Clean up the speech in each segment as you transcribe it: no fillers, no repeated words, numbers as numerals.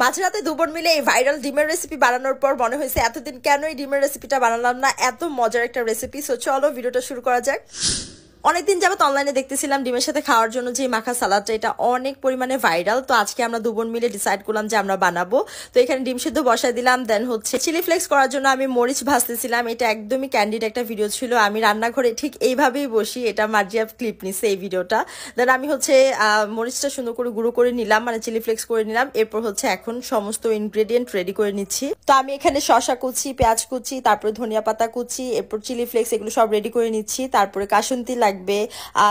মাঝরাতে দুপুর মিলে এই ভাইরাল ডিমের রেসিপি বানানোর পর মনে হয়েছে এতদিন কেন এই ডিমের রেসিপিটা বানালাম না, এত মজার একটা রেসিপি। সো চলো ভিডিওটা শুরু করা যাক। অনেকদিন যাবত অনলাইনে দেখতেছিলাম ডিমের সাথে খাওয়ার জন্য যে মাখা সালাদটা, এটা অনেক পরিমাণে ভাইরাল। তো আজকে আমরা দুবোন মিলে ডিসাইড করলাম যে আমরা বানাবো। তো এখানে ডিম সিদ্ধ বসাই দিলাম, দেন হচ্ছে চিলি ফ্লেক্স করার জন্য আমি মরিচ ভাজতেছিলাম। এটা একদমই ক্যান্ডিড একটা ভিডিও ছিল, আমি রান্নাঘরে ঠিক এইভাবেই বসি, এটা মার্জিয়া ক্লিপ নিছে এই ভিডিওটা। দেন আমি হচ্ছে মরিচটা সুন্দর করে গুঁড়ো করে নিলাম, মানে চিলি ফ্লেক্স করে নিলাম। এরপর হচ্ছে এখন সমস্ত ইনগ্রেডিয়েন্ট রেডি করে নিচ্ছি। তো আমি এখানে শসা কুচি, পেঁয়াজ কুচি, তারপরে ধনিয়া পাতা কুচি, এরপর চিলি ফ্লেক্স এগুলো সব রেডি করে নিচ্ছি। তারপরে কাসুন্দি লাগবে,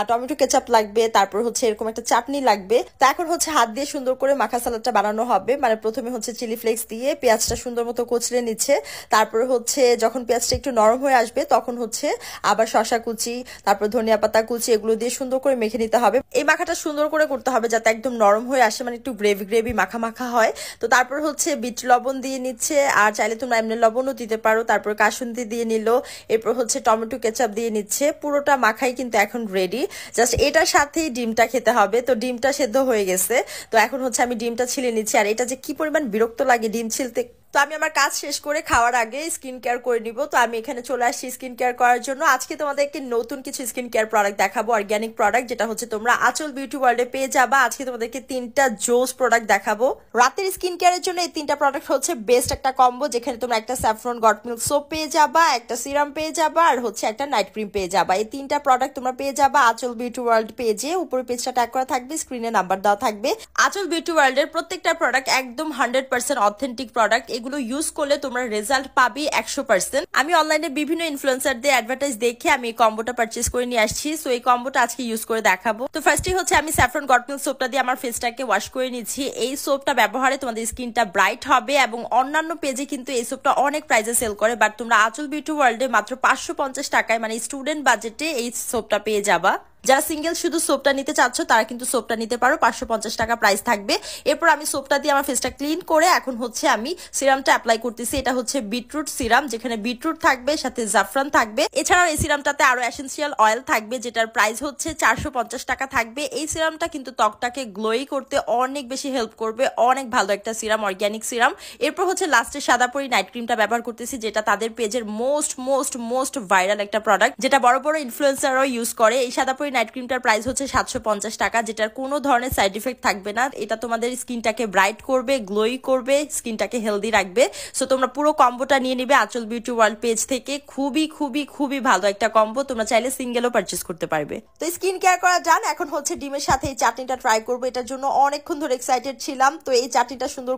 টমেটো কেচাপ লাগবে, তারপর হচ্ছে এরকম একটা চাটনি লাগবে। তো এখন হচ্ছে হাত দিয়ে সুন্দর করে মাখা সালাদটা বানানো হবে। মানে প্রথমে হচ্ছে চিলি ফ্লেক্স দিয়ে পেঁয়াজটা সুন্দর মতো কচলে নিচ্ছে, তারপরে হচ্ছে যখন পেঁয়াজটা একটু নরম হয়ে আসবে তখন হচ্ছে আবার শসা কুচি, তারপর ধনিয়া পাতা কুচি এগুলো দিয়ে সুন্দর করে মেখে নিতে হবে। এই মাখাটা সুন্দর করে করতে হবে যাতে একদম নরম হয়ে আসে, মানে একটু গ্রেভি গ্রেভি মাখা মাখা হয়। তো তারপর হচ্ছে বিট লবণ দিয়ে নিচ্ছে, আর চাইলে তোমরা এমনি লবণও দিতে পারো। তারপর কাসুন্দি দিয়ে নিল, এরপর হচ্ছে টমেটো কেচাপ দিয়ে নিচ্ছে। পুরোটা মাখাই কিন্তু এখন রেডি। জাস্ট এটার সাথেই ডিমটা খেতে হবে। তো ডিমটা সেদ্ধ হয়ে গেছে, তো এখন হচ্ছে আমি ডিমটা ছিলে নিচ্ছি। আর এটা যে কি পরিমাণ বিরক্ত লাগে ডিম ছিলতে। তো আমি আমার কাজ শেষ করে খাওয়ার আগে স্কিন কেয়ার করে নিব। তো আমি এখানে চলে আসছি স্কিন কেয়ার করার জন্য। আজকে তোমাদেরকে নতুন কিছু স্কিন কেয়ার প্রোডাক্ট দেখাবো, অর্গানিক প্রোডাক্ট, যেটা হচ্ছে তোমরা আঁচল বিউটি ওয়ার্ল্ডে পেয়ে যাবা। আজকে তোমাদেরকে 3টা জোস প্রোডাক্ট দেখাবো রাতের স্কিন কেয়ারের জন্য। এই 3টা প্রোডাক্ট হচ্ছে বেস্ট একটা কম্বো, যেখানে তোমরা একটা স্যাফরন গট মিল্ক সোপ পেয়ে যাবা, একটা সিরাম পেয়ে যাবা, আর হচ্ছে একটা নাইট ক্রিম পেয়ে যাবা। এই 3টা প্রোডাক্ট তোমরা পেয়ে যাবা আঁচল বিউটি ওয়ার্ল্ড পেজে। উপরে পেজটা ট্যাগ করা থাকবে, স্ক্রিনে নাম্বার দেওয়া থাকবে। আঁচল বিউটি ওয়ার্ল্ডের প্রত্যেকটা প্রোডাক্ট একদম 100% অথেন্টিক প্রোডাক্ট। এগুলো ইউজ করলে তোমরা রেজাল্ট পাবি 100%। আমি অনলাইনে বিভিন্ন ইনফ্লুয়েন্সারদের অ্যাডভার্টাইজ দেখে আমি এই কম্বোটা পারচেজ করে নিয়ে আসছি। সো এই কম্বোটা আজকে ইউজ করে দেখাবো। তো ফার্স্টে হচ্ছে আমি স্যাফরন গট মিল্ক সোপটা দিয়ে আমার ফেসটাকে ওয়াশ করে নিচ্ছি। এই সোপটা ব্যবহারে তোমাদের স্কিনটা ব্রাইট হবে, এবং অন্যান্য পেজে কিন্তু এই সোপটা অনেক প্রাইসে সেল করে, বাট তোমরা আঁচল বিউটি ওয়ার্ল্ডে মাত্র 550 টাকায়, মানে স্টুডেন্ট বাজেটে এই সোপটা পেয়ে যাবা। যারা সিঙ্গেল শুধু সোপটা নিতে চাচ্ছ তারা কিন্তু সোপটা নিতে পারো, 550 টাকা প্রাইস থাকবে। এরপর আমি সোপটা দিয়ে আমার ফেসটা ক্লিন করে এখন হচ্ছে আমি সিরামটা অ্যাপ্লাই করতেছি। এটা হচ্ছে বিটরুট সিরাম, যেখানে বিটরুট থাকবে, সাথে জাফরান থাকবে। এছাড়াও এই সিরামটাতে আরো এসেন্সিয়াল অয়েল থাকবে, যেটার প্রাইস হচ্ছে 450 টাকা থাকবে। এই সিরামটা কিন্তু ত্বকটাকে গ্লোই করতে অনেক বেশি হেল্প করবে, অনেক ভালো একটা সিরাম, অর্গানিক সিরাম। এরপর হচ্ছে লাস্টে সাদাপরি নাইট ক্রিমটা ব্যবহার করতেছি, যেটা তাদের পেজের মোস্ট ভাইরাল একটা প্রোডাক্ট, যেটা বড় বড় ইনফ্লুয়েন্সারও ইউজ করে। এই সাদাপরি নাইট ক্রিমটার প্রাইস হচ্ছে 750 টাকা, যেটার কোনো ধরনের সাইড ইফেক্ট থাকবে না। এটা তোমাদের স্কিনটাকে ব্রাইট করবে, গ্লোই করবে, স্কিনটাকে হেলদি রাখবে। সো তোমরা পুরো কম্বোটা নিয়ে নিবে আঁচল বিউটি ওয়ার্ল্ড পেজ থেকে। খুবই ভালো একটা কম্বো, তোমরা চাইলে সিঙ্গেলও পারচেজ করতে পারবে। তো স্কিন কেয়ার করা যান, এখন হচ্ছে ডিমের সাথে এই চাটনিটা ট্রাই করবো। এটার জন্য অনেকক্ষণ ধরে এক্সাইটেড ছিলাম। তো এই চাটনিটা সুন্দর